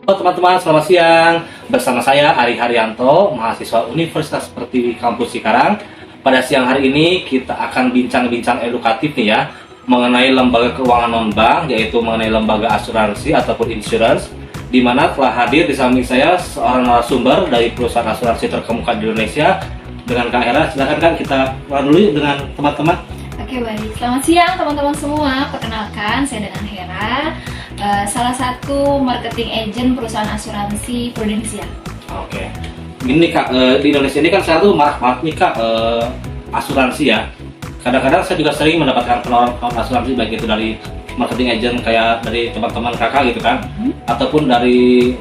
Halo teman-teman, selamat siang. Bersama saya Ari Haryanto, mahasiswa Universitas Pertiwi Kampus Cikarang. Pada siang hari ini kita akan bincang-bincang edukatif nih ya, mengenai lembaga keuangan non-bank, yaitu mengenai lembaga asuransi ataupun insurance, di mana telah hadir di samping saya seorang narasumber dari perusahaan asuransi terkemuka di Indonesia dengan Kak Hera. Silakan Kak, kita mulai dulu yuk dengan teman-teman. Oke, baik. Selamat siang teman-teman semua. Perkenalkan, saya dengan Hera, salah satu marketing agent perusahaan asuransi Prudensia. Oke. Gini Kak, di Indonesia ini kan sekarang tuh marak-marak nih Kak, asuransi ya. Kadang-kadang saya juga sering mendapatkan penawaran asuransi, baik itu dari marketing agent kayak dari teman-teman kakak gitu kan, ataupun dari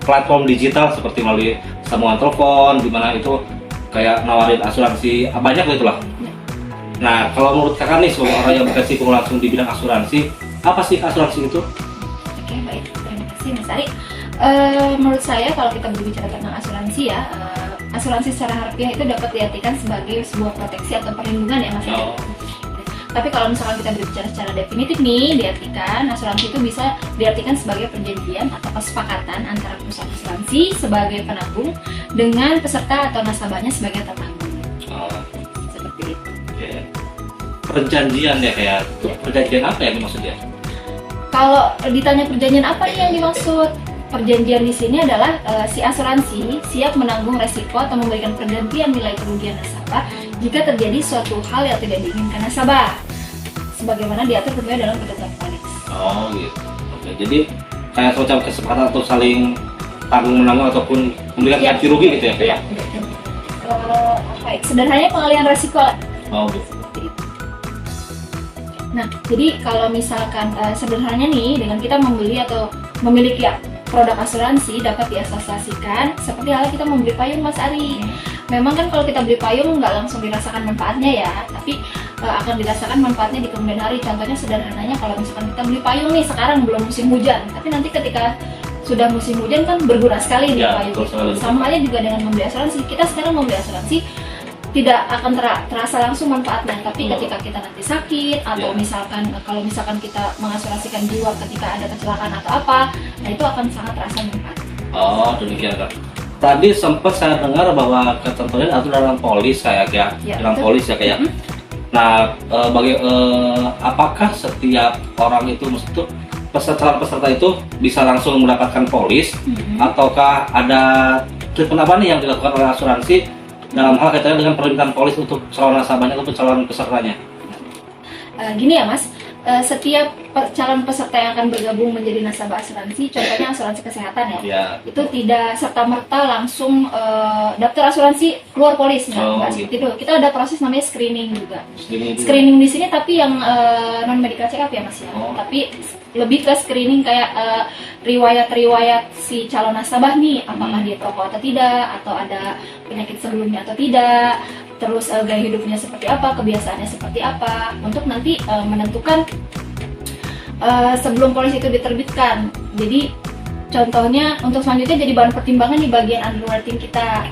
platform digital seperti melalui sambungan telepon, di mana itu kayak nawarin asuransi banyak gitu lah. Nah, kalau menurut kakak nih sebagai orang yang berkecimpung langsung di bidang asuransi, apa sih asuransi itu? Oke, baik. Terima kasih Mas Ari. Menurut saya kalau kita berbicara tentang asuransi ya, asuransi secara harfiah itu dapat diartikan sebagai sebuah proteksi atau perlindungan ya Mas Ari. Tapi kalau misalkan kita berbicara secara definitif nih, diartikan asuransi itu bisa diartikan sebagai perjanjian atau kesepakatan antara perusahaan asuransi sebagai penanggung dengan peserta atau nasabahnya sebagai tertanggung. Seperti itu. Perjanjian ya kayak perjanjian apa ya maksudnya? Kalau ditanya perjanjian apa nih yang dimaksud? Perjanjian di sini adalah si asuransi siap menanggung resiko atau memberikan pergantian nilai kerugian nasabah jika terjadi suatu hal yang tidak diinginkan nasabah, sebagaimana diatur tentunya dalam ketentuan polis. Oh gitu. Oke, jadi kayak semacam kesepakatan atau saling tanggung menanggung ataupun memberikan ganti rugi gitu ya kayak? Sederhananya pengalihan resiko. Oh gitu. Nah, jadi kalau misalkan sederhananya nih, dengan kita membeli atau memiliki produk asuransi dapat diasosiasikan seperti halnya kita membeli payung Mas Ari. Memang kan kalau kita beli payung nggak langsung dirasakan manfaatnya ya, tapi akan dirasakan manfaatnya di kemudian hari. Contohnya sederhananya kalau misalkan kita beli payung nih sekarang belum musim hujan, tapi nanti ketika sudah musim hujan kan berguna sekali nih payung itu. Sama halnya juga dengan membeli asuransi. Kita sekarang membeli asuransi tidak akan terasa langsung manfaatnya, tapi ketika kita nanti sakit atau misalkan kalau misalkan kita mengasuransikan jiwa ketika ada kecelakaan atau apa, nah itu akan sangat terasa manfaat. Oh demikian Kak. Tadi sempat saya dengar bahwa ketentuan itu dalam polis kayak dalam polis ya kayak. Nah, apakah setiap orang itu maksud peserta itu bisa langsung mendapatkan polis ataukah ada treatment apa nih yang dilakukan oleh asuransi dalam hal kaitannya dengan permintaan polis untuk calon nasabahnya ataupun calon pesertanya? Gini ya Mas, setiap calon peserta yang akan bergabung menjadi nasabah asuransi, contohnya asuransi kesehatan ya, itu tidak serta-merta langsung daftar asuransi keluar polis, nggak seperti itu. Kita ada proses namanya screening juga. Screening di sini tapi yang non medical check up ya Mas ya, tapi lebih ke screening kayak riwayat-riwayat si calon nasabah nih, apakah dia perokok atau tidak, atau ada penyakit sebelumnya atau tidak, terus gaya hidupnya seperti apa, kebiasaannya seperti apa, untuk nanti menentukan sebelum polis itu diterbitkan. Jadi contohnya untuk selanjutnya jadi bahan pertimbangan di bagian underwriting kita.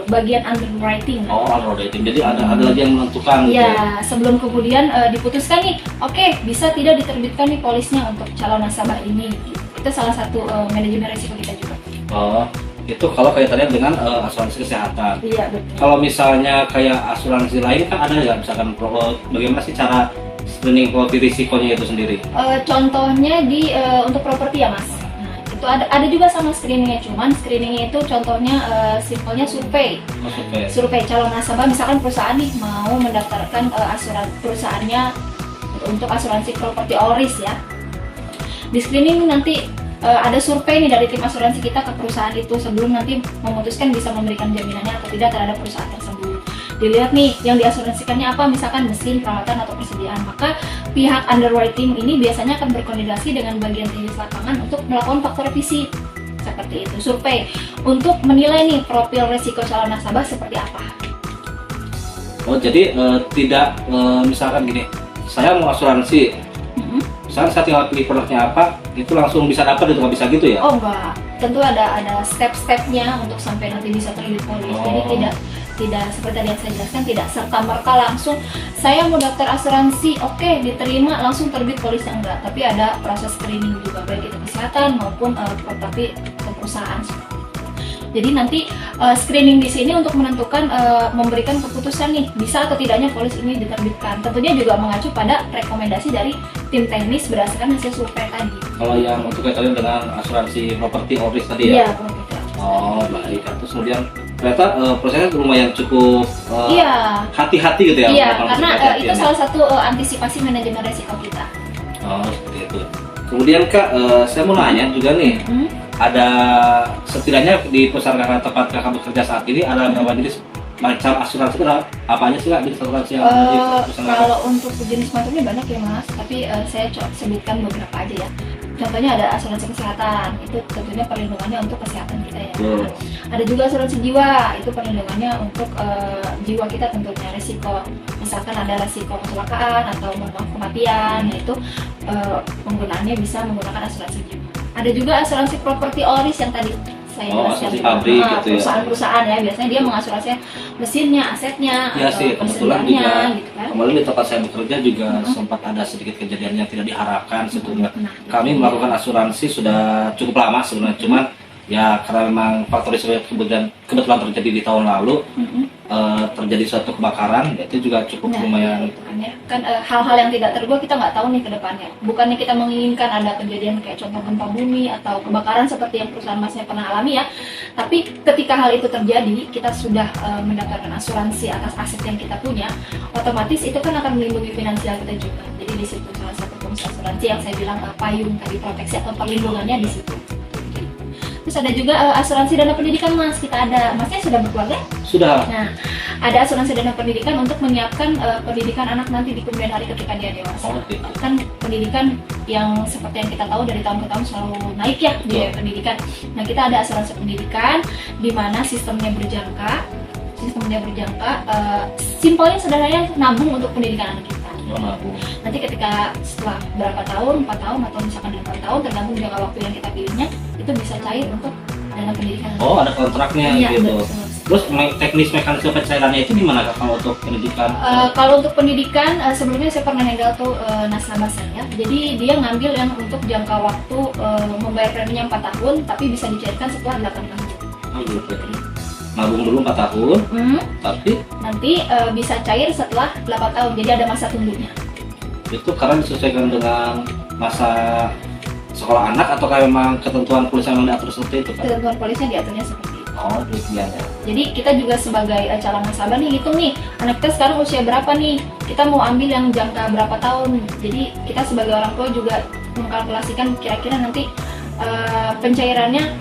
Bagian underwriting. Oh, underwriting. Jadi ada lagi yang menentukan. Ya, sebelum kemudian diputuskan nih, oke, bisa tidak diterbitkan nih polisnya untuk calon nasabah ini. Itu salah satu manajemen risiko kita juga. Oh, itu kalau kaitannya dengan asuransi kesehatan. Iya, betul. Kalau misalnya kayak asuransi lain kan ada nggak misalkan bagaimana sih cara screening profil risikonya itu sendiri? Contohnya di untuk properti ya Mas. Itu ada juga sama screeningnya, cuman screeningnya itu contohnya simpelnya survei. Survei calon nasabah, misalkan perusahaan nih mau mendaftarkan asuransi perusahaannya untuk asuransi properti all risk ya. Di screening nanti ada survei nih dari tim asuransi kita ke perusahaan itu sebelum nanti memutuskan bisa memberikan jaminannya atau tidak terhadap perusahaan tersebut. Dilihat nih yang diasuransikannya apa, misalkan mesin, peralatan atau persediaan, maka pihak underwriting ini biasanya akan berkoordinasi dengan bagian teknis lapangan untuk melakukan faktor revisi seperti itu, survei untuk menilai nih profil resiko calon nasabah seperti apa. Oh jadi tidak misalkan gini, saya mau asuransi, misalkan saya tinggal pilih produknya apa, itu langsung bisa dapat itu nggak bisa gitu ya? Oh enggak, tentu ada step-stepnya untuk sampai nanti bisa terbit polis. Jadi tidak seperti tadi yang saya jelaskan, tidak serta merta langsung saya mau daftar asuransi, oke, diterima langsung terbit polisnya, enggak, tapi ada proses screening juga baik itu kesehatan maupun properti atau perusahaan. Jadi nanti screening di sini untuk menentukan memberikan keputusan nih bisa atau tidaknya polis ini diterbitkan. Tentunya juga mengacu pada rekomendasi dari tim teknis berdasarkan hasil survei tadi. Kalau yang untuk kaitannya dengan asuransi properti all risk tadi ya? Iya, properti. Oh baik. Terus kemudian ternyata prosesnya lumayan cukup iya. Hati-hati gitu ya? Iya, karena itu salah satu antisipasi manajemen resiko kita. Oh seperti itu. Kemudian Kak, saya mau nanya juga nih. Ada setidaknya di perusahaan kakak tempat kakak bekerja saat ini ada berapa jenis macam asuransi, apa aja sih Kak jenis asuransi yang ada di perusahaan kakak? Kalau untuk jenis macamnya banyak ya Mas, tapi saya sebutkan beberapa aja ya. Contohnya ada asuransi kesehatan, itu tentunya perlindungannya untuk kesehatan kita ya. Ada juga asuransi jiwa, itu perlindungannya untuk jiwa kita tentunya, resiko. Misalkan ada resiko kecelakaan atau kematian, yaitu penggunaannya bisa menggunakan asuransi jiwa. Ada juga asuransi properti all risk yang tadi saya jelaskan. Pabrik gitu perusahaan-perusahaan ya, biasanya dia mengasuransi mesinnya, asetnya, ya sih, kebetulan juga gitu kan. kemarin di tempat saya bekerja juga sempat ada sedikit kejadian yang tidak diharapkan sebetulnya. Kami melakukan asuransi sudah cukup lama sebenarnya, cuman ya karena memang faktor risiko kebetulan terjadi di tahun lalu, terjadi suatu kebakaran, itu juga cukup lumayan. Gitu kan, ya. Kan hal-hal yang tidak terduga kita nggak tahu nih ke depannya. Bukannya kita menginginkan ada kejadian kayak contoh gempa bumi atau kebakaran seperti yang perusahaan masnya pernah alami ya. Tapi ketika hal itu terjadi, kita sudah mendapatkan asuransi atas aset yang kita punya, otomatis itu kan akan melindungi finansial kita juga. Jadi di situ salah satu fungsi asuransi yang saya bilang payung tadi, proteksi atau perlindungannya di situ. Terus ada juga asuransi dana pendidikan Mas, kita ada. Masnya sudah berkeluarga? Sudah. Nah, ada asuransi dana pendidikan untuk menyiapkan pendidikan anak nanti di kemudian hari ketika dia dewasa. Kan pendidikan yang seperti yang kita tahu dari tahun ke tahun selalu naik ya biaya pendidikan. Nah, kita ada asuransi pendidikan di mana sistemnya berjangka. Simpelnya sederhananya nabung untuk pendidikan anak kita. Nanti ketika setelah berapa tahun, 4 tahun atau misalkan 8 tahun tergantung jangka waktu yang kita pilihnya, itu bisa cair untuk dana pendidikan. Oh, ada kontraknya gitu. Betul. Terus teknis mekanisme pencairannya itu gimana Kak kalau untuk pendidikan? Kalau untuk pendidikan sebelumnya saya pernah handle tuh nasabah saya. Jadi dia ngambil yang untuk jangka waktu membayar preminya 4 tahun, tapi bisa dicairkan setelah 8 tahun. Oh gitu. Nabung dulu 4 tahun, tapi nanti bisa cair setelah 8 tahun, jadi ada masa tunggunya. Itu karena disesuaikan dengan masa sekolah anak atau kayak memang ketentuan polis yang diatur seperti itu kan? Ketentuan polisnya diaturnya seperti itu. Oh, demikian ya. Jadi kita juga sebagai calon nasabah nih hitung nih, anak kita sekarang usia berapa nih, kita mau ambil yang jangka berapa tahun. Jadi kita sebagai orang tua juga mengkalkulasikan kira-kira nanti pencairannya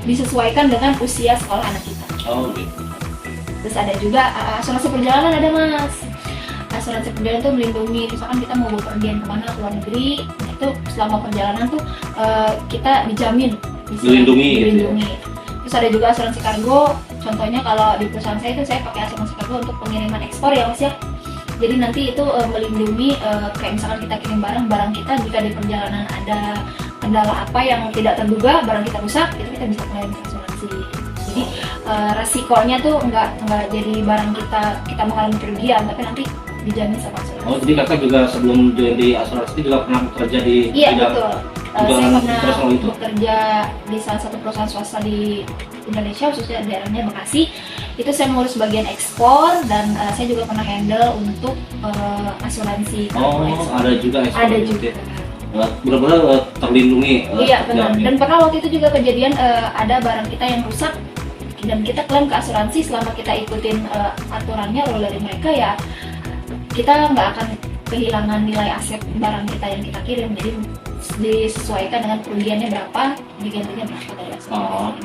disesuaikan dengan usia sekolah anak kita. Oh gitu. Terus ada juga asuransi perjalanan ada Mas. Asuransi perjalanan itu melindungi, misalkan kita mau bepergian kemana ke luar negeri, itu selama perjalanan tuh kita dijamin, dilindungi. Terus ada juga asuransi kargo. Contohnya kalau di perusahaan saya itu saya pakai asuransi kargo untuk pengiriman ekspor ya Mas ya. Jadi nanti itu melindungi kayak misalkan kita kirim barang kita jika di perjalanan ada kendala apa yang tidak terduga, barang kita rusak, itu kita bisa klaim asuransi. Jadi resikonya tuh nggak jadi barang kita mengalami kerugian, tapi nanti dijamin sama asuransi. Oh, jadi Kakak juga sebelum join di asuransi juga pernah bekerja di betul. Saya pernah itu bekerja di salah satu perusahaan swasta di Indonesia, khususnya daerahnya Bekasi. Itu saya mengurus bagian ekspor dan saya juga pernah handle untuk asuransi. Oh, ekspor. Ada juga ekspor. Ada juga. Benar-benar terlindungi. Iya benar. Dan pernah waktu itu juga kejadian ada barang kita yang rusak dan kita klaim ke asuransi selama kita ikutin aturannya dari mereka ya kita nggak akan kehilangan nilai aset barang kita yang kita kirim, jadi disesuaikan dengan kerugiannya berapa, digantinya berapa dari asuransi.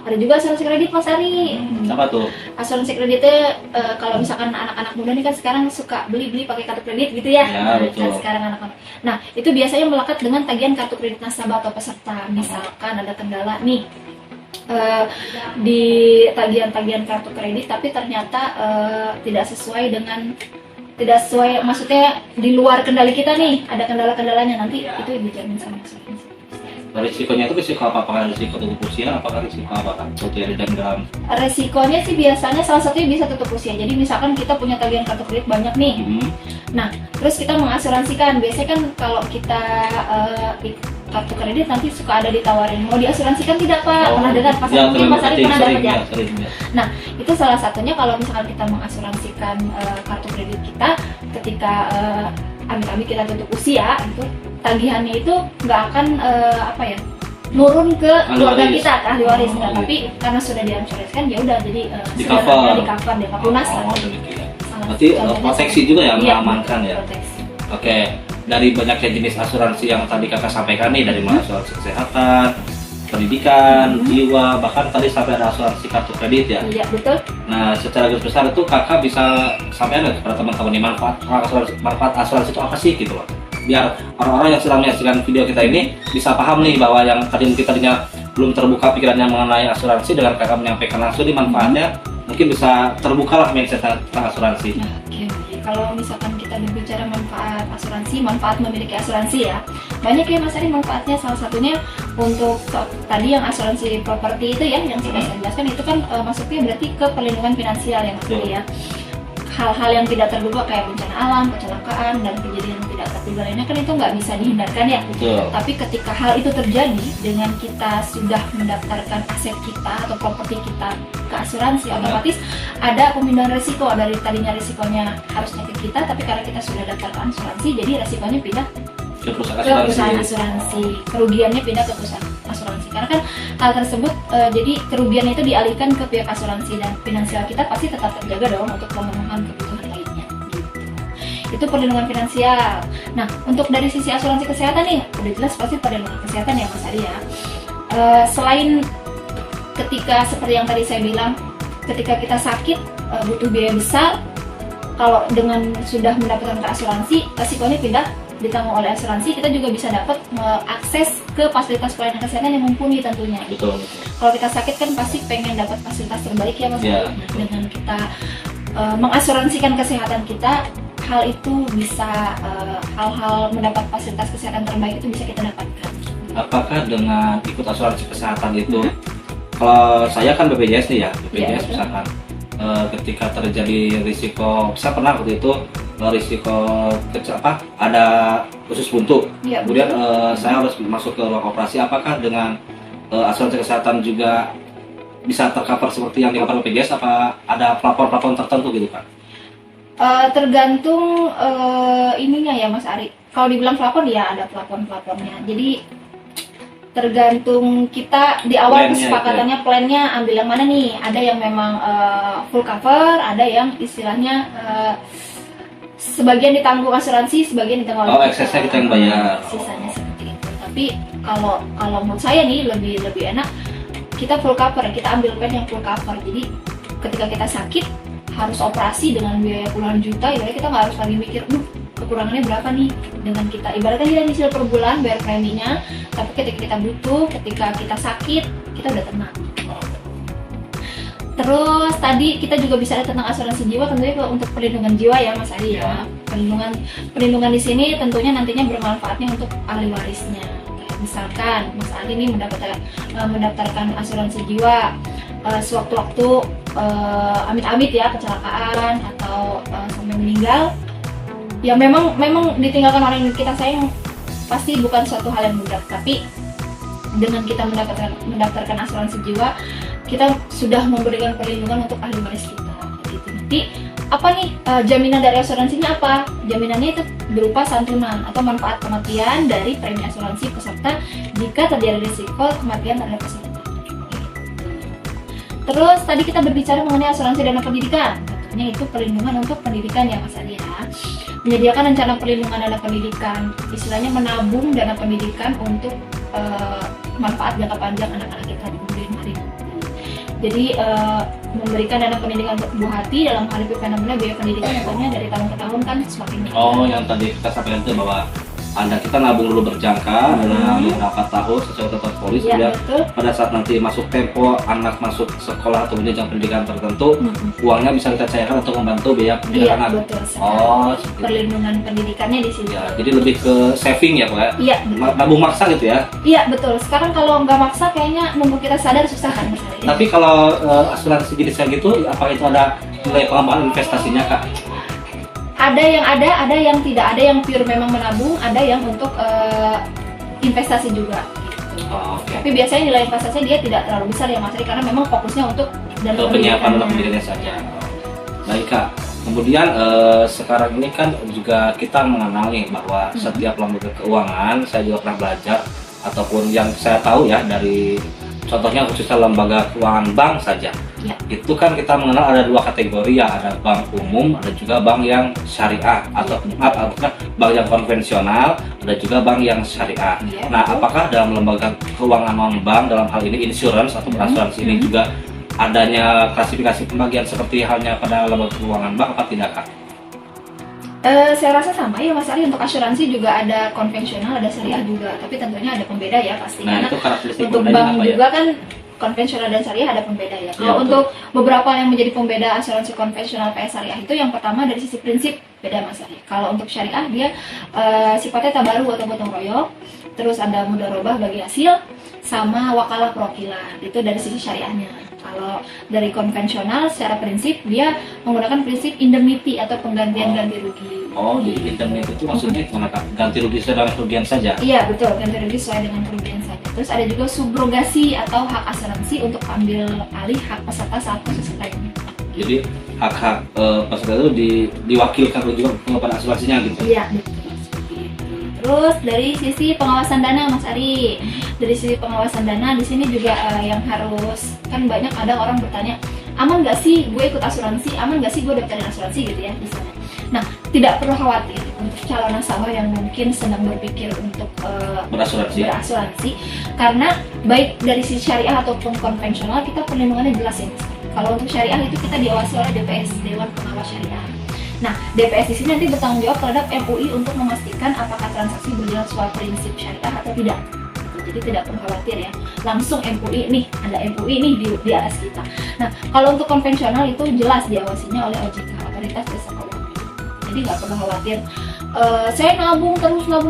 Ada juga asuransi kredit Mas Ari. Apa tuh? Asuransi kreditnya kalau misalkan anak-anak muda nih kan sekarang suka beli pakai kartu kredit gitu ya. Ya betul. Kan sekarang anak-anak. Nah itu biasanya melekat dengan tagihan kartu kredit nasabah atau peserta. Misalkan ada kendala nih di tagihan kartu kredit, tapi ternyata tidak sesuai, maksudnya di luar kendali kita nih, ada kendala-kendalanya, nanti itu dijamin sama asuransi. Risikonya itu risiko apa? Apakah risiko tutup usia? Apakah risiko apa kan? Jadi dalam Resikonya sih biasanya salah satunya bisa tutup usia. Jadi misalkan kita punya tagihan kartu kredit banyak nih. Nah, terus kita mengasuransikan. Biasanya kan kalau kita kartu kredit nanti suka ada ditawarin mau diasuransikan tidak Pak? Pernah dengar pas mungkin Mas Ari pernah dapat ya? Nah, itu salah satunya kalau misalkan kita mengasuransikan kartu kredit kita ketika amit-amit kita tutup usia itu tagihannya itu nggak akan nurun ke keluarga kita ke ahli waris, tapi karena sudah diasuransikan ya udah jadi di cover dia lunas lah. Berarti proteksi juga ya, mengamankan ya. Proteksi. Oke, dari banyaknya jenis asuransi yang tadi kakak sampaikan nih, dari asuransi kesehatan, pendidikan, jiwa, bahkan tadi sampai ada asuransi kartu kredit ya. Iya betul. Nah, secara garis besar itu kakak bisa sampaikan kepada teman-teman nih manfaat asuransi itu apa sih gitu loh, biar orang-orang yang sedang menyaksikan video kita ini bisa paham nih bahwa yang tadi mungkin tadinya belum terbuka pikirannya mengenai asuransi, dengan kakak menyampaikan langsung di manfaatnya mungkin bisa terbuka lah mindset tentang asuransi. Oke. Kalau misalkan kita berbicara manfaat asuransi, manfaat memiliki asuransi ya banyak ya Mas Ari manfaatnya. Salah satunya untuk tadi yang asuransi properti itu ya yang sudah saya jelaskan itu kan masuknya berarti ke perlindungan finansial ya Mas Ari ya. Hal-hal yang tidak terduga kayak bencana alam, kecelakaan, dan kejadian tidak terduga lainnya kan itu nggak bisa dihindarkan ya. Betul. Tapi ketika hal itu terjadi dengan kita sudah mendaftarkan aset kita atau properti kita ke asuransi, otomatis ada pemindahan risiko. Dari tadinya risikonya harusnya ke kita, tapi karena kita sudah daftar ke asuransi, jadi risikonya pindah ke perusahaan asuransi. Kerugiannya pindah ke perusahaan asuransi. Karena kan hal tersebut jadi kerugian itu dialihkan ke pihak asuransi dan finansial kita pasti tetap terjaga dong untuk memenuhi kebutuhan lainnya. Itu perlindungan finansial. Nah, untuk dari sisi asuransi kesehatan nih, udah jelas pasti perlindungan kesehatan ya Mas Ari ya. Selain ketika seperti yang tadi saya bilang, ketika kita sakit butuh biaya besar, kalau dengan sudah mendapatkan ke asuransi, resikonya pindah ditanggung oleh asuransi, kita juga bisa dapat akses ke fasilitas pelayanan kesehatan yang mumpuni tentunya. Betul. Kalau kita sakit kan pasti pengen dapat fasilitas terbaik ya Mas. Dengan kita mengasuransikan kesehatan kita, hal itu bisa hal-hal mendapat fasilitas kesehatan terbaik itu bisa kita dapatkan. Apakah dengan ikut asuransi kesehatan itu, kalau saya kan BPJS nih ya, BPJS misalkan ketika terjadi risiko, saya pernah waktu itu risiko ada usus buntu, kemudian saya harus masuk ke ruang operasi. Apakah dengan asuransi kesehatan juga bisa tercover seperti yang di BPJS? Apa ada pelapor-pelapor tertentu gitu kan? Tergantung ininya ya Mas Ari. Kalau dibilang pelapor ya ada pelapor-pelapornya. Jadi tergantung kita di awal kesepakatannya, plannya ambil yang mana nih. Ada yang memang full cover, ada yang istilahnya sebagian ditanggung asuransi, sebagian ditanggung oleh eksesnya kita yang bayar. Sisanya seperti itu. Tapi kalau menurut saya nih lebih enak kita full cover, kita ambil plan yang full cover. Jadi ketika kita sakit harus operasi dengan biaya puluhan juta, ya kita nggak harus lagi mikir, kekurangannya berapa nih. Dengan kita ibaratnya kita nyicil per bulan bayar preminya, tapi ketika kita butuh, ketika kita sakit, kita udah tenang. Terus tadi kita juga bisa tentang asuransi jiwa, tentunya untuk perlindungan jiwa ya Mas Ari ya. Perlindungan di sini tentunya nantinya bermanfaatnya untuk ahli warisnya. Misalkan Mas Ari ini mendaftarkan asuransi jiwa, sewaktu-waktu amit-amit ya kecelakaan atau sampai meninggal, ya memang ditinggalkan orang yang kita sayang pasti bukan suatu hal yang mudah. Tapi dengan kita mendaftarkan asuransi jiwa, kita sudah memberikan perlindungan untuk ahli waris kita. Gitu. Nanti apa nih jaminan dari asuransinya apa? Jaminannya itu berupa santunan atau manfaat kematian dari premi asuransi peserta jika terjadi risiko kematian terhadap peserta. Terus tadi kita berbicara mengenai asuransi dana pendidikan. Tentunya itu perlindungan untuk pendidikan ya Mas Adi ya. Menyediakan rencana perlindungan dana pendidikan, istilahnya menabung dana pendidikan untuk manfaat jangka panjang anak-anak kita di kemudian hari. Jadi memberikan dana pendidikan untuk buah hati dalam hal itu fenomena biaya pendidikan tentunya dari tahun ke tahun kan semakin meningkat. Yang tadi kita sampaikan itu bahwa kita nabung dulu berjangka dalam beberapa tahun sesuai ketentuan polis Iya, ya. betul. Pada saat nanti masuk tempo anak masuk sekolah atau jenjang pendidikan tertentu, uangnya bisa kita cairkan untuk membantu biaya Iya, pendidikan anak. betul sekali. Oh, seperti itu. Perlindungan pendidikannya di sini. Ya, jadi lebih ke saving ya, Pak. Iya, betul. Nabung maksa gitu ya. Iya, betul. Sekarang kalau nggak maksa kayaknya nunggu kita sadar susah kan Mas Ari? Tapi kalau asuransi jenis kayak gitu, apakah itu ada nilai pengembangan investasinya, Kak? Ada yang tidak, ada yang pure memang menabung, ada yang untuk investasi juga. Gitu. Oh, oke. Tapi biasanya nilai investasinya dia tidak terlalu besar ya Mas Ari, karena memang fokusnya untuk dana Untuk penyiapan dalam pendidikannya. pendidikannya saja. Baik, Kak. Kemudian sekarang ini kan juga kita mengenal nih bahwa setiap lembaga keuangan, saya juga pernah belajar ataupun yang saya tahu ya dari contohnya khususnya lembaga keuangan bank saja. Ya. Itu kan kita mengenal ada dua kategori ya, ada bank umum, ada juga bank yang syariah atau bank yang konvensional, ada juga bank yang syariah. Iya, Nah, betul. apakah dalam lembaga keuangan non bank dalam hal ini insurance atau berasuransi ini juga adanya klasifikasi pembagian seperti halnya pada lembaga keuangan bank apa tidak, Kak? Saya rasa sama ya Mas Ari, untuk asuransi juga ada konvensional, ada syariah juga, tapi tentunya ada pembeda ya pastinya. Nah, itu karakteristik Untuk pembedanya bank apa ya? juga kan konvensional dan syariah ada pembeda ya. Kalau betul. untuk beberapa yang menjadi pembeda asuransi konvensional kayak syariah itu, yang pertama dari sisi prinsip beda Mas Ari. Kalau untuk syariah dia sifatnya tabaru atau gotong royong, terus ada mudharabah bagi hasil, sama wakalah perwakilan, itu dari sisi syariahnya. Kalau dari konvensional secara prinsip dia menggunakan prinsip indemnity atau penggantian ganti rugi. Oh, di indemnity itu maksudnya gimana, Kak? Ganti rugi sesuai dengan kerugian saja? Iya betul, ganti rugi sesuai dengan kerugian saja. Terus ada juga subrogasi atau hak asuransi untuk ambil alih hak peserta saat proses klaim. Jadi hak-hak peserta itu diwakilkan juga kepada asuransinya gitu? Iya betul. Seperti itu. Terus dari sisi pengawasan dana Mas Ari, dari sisi pengawasan dana di sini juga yang harus, kan banyak ada orang bertanya, aman nggak sih gue ikut asuransi, aman nggak sih gue daftarin asuransi gitu ya misalnya. Nah, tidak perlu khawatir untuk calon nasabah yang mungkin sedang berpikir untuk berasuransi, karena baik dari sisi syariah ataupun konvensional kita perlindungannya jelas ya Mas. Kalau untuk syariah itu kita diawasi oleh DPS, Dewan Pengawas Syariah. Nah, DPS di sini nanti bertanggung jawab terhadap MUI untuk memastikan apakah transaksi berjalan sesuai prinsip syariah atau tidak. Jadi tidak perlu khawatir ya, langsung MUI nih, ada MUI nih di atas kita. Nah, kalau untuk konvensional itu jelas diawasinya oleh OJK, Otoritas Jasa Keuangan. Jadi nggak perlu khawatir, saya nabung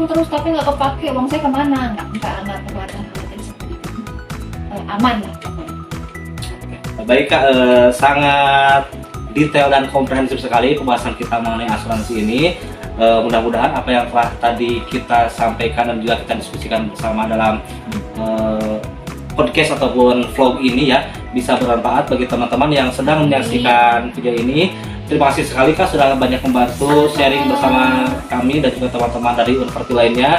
terus tapi nggak kepake, uang saya kemana? Nggak perlu ada khawatir seperti itu. Aman lah. Baik, Kak, sangat detail dan komprehensif sekali pembahasan kita mengenai asuransi ini. Mudah-mudahan apa yang telah tadi kita sampaikan dan juga kita diskusikan bersama dalam podcast ataupun vlog ini ya bisa bermanfaat bagi teman-teman yang sedang menyaksikan video ini. Terima kasih sekali, Kak, sudah banyak membantu sharing bersama kami dan juga teman-teman dari universitas lainnya.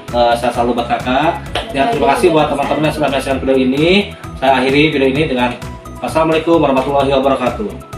Saya selalu buat Kakak. Dan terima kasih buat teman-teman yang sudah menyaksikan video ini. Saya akhiri video ini dengan Wassalamualaikum warahmatullahi wabarakatuh.